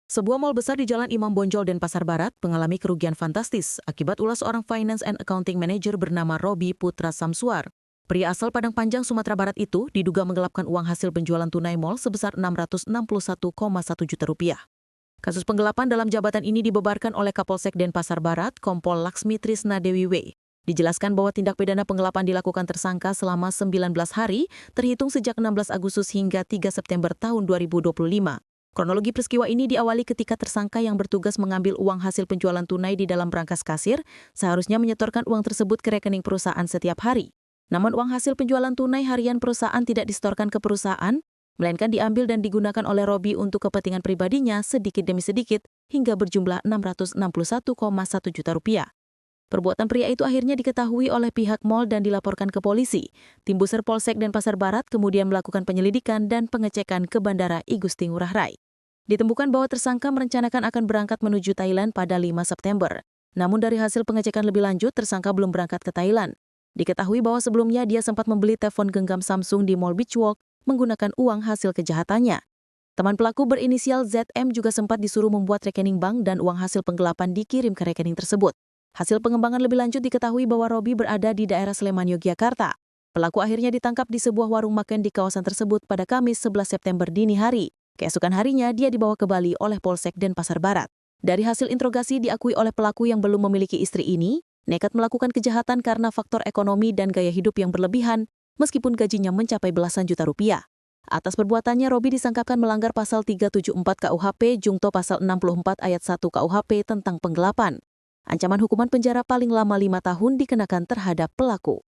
Sebuah mal besar di Jalan Imam Bonjol, Denpasar Barat mengalami kerugian fantastis akibat ulah seorang finance and accounting manager bernama Robi Putra Samsuar. Pria asal Padang Panjang, Sumatera Barat itu diduga menggelapkan uang hasil penjualan tunai mal sebesar Rp661,1 juta. Kasus penggelapan dalam jabatan ini dibebarkan oleh Kapolsek Denpasar Barat, Kompol Laksmi Trisna Dewi W. Dijelaskan bahwa tindak pidana penggelapan dilakukan tersangka selama 19 hari, terhitung sejak 16 Agustus hingga 3 September tahun 2025. Kronologi peristiwa ini diawali ketika tersangka yang bertugas mengambil uang hasil penjualan tunai di dalam brankas kasir seharusnya menyetorkan uang tersebut ke rekening perusahaan setiap hari. Namun uang hasil penjualan tunai harian perusahaan tidak disetorkan ke perusahaan, melainkan diambil dan digunakan oleh Robi untuk kepentingan pribadinya sedikit demi sedikit hingga berjumlah Rp661,1 juta. Perbuatan pria itu akhirnya diketahui oleh pihak mal dan dilaporkan ke polisi. Tim Buser Polsek Denpasar Barat kemudian melakukan penyelidikan dan pengecekan ke Bandara I Gusti Ngurah Rai. Ditemukan bahwa tersangka merencanakan akan berangkat menuju Thailand pada 5 September. Namun dari hasil pengecekan lebih lanjut, tersangka belum berangkat ke Thailand. Diketahui bahwa sebelumnya dia sempat membeli telepon genggam Samsung di Mall Beach Walk menggunakan uang hasil kejahatannya. Teman pelaku berinisial ZM juga sempat disuruh membuat rekening bank dan uang hasil penggelapan dikirim ke rekening tersebut. Hasil pengembangan lebih lanjut diketahui bahwa Robi berada di daerah Sleman, Yogyakarta. Pelaku akhirnya ditangkap di sebuah warung makan di kawasan tersebut pada Kamis 11 September dini hari. Keesokan harinya, dia dibawa ke Bali oleh Polsek Denpasar Barat. Dari hasil interogasi diakui oleh pelaku yang belum memiliki istri ini, nekat melakukan kejahatan karena faktor ekonomi dan gaya hidup yang berlebihan, meskipun gajinya mencapai belasan juta rupiah. Atas perbuatannya, Robi disangkakan melanggar pasal 374 KUHP, jungto pasal 64 ayat 1 KUHP tentang penggelapan. Ancaman hukuman penjara paling lama 5 tahun dikenakan terhadap pelaku.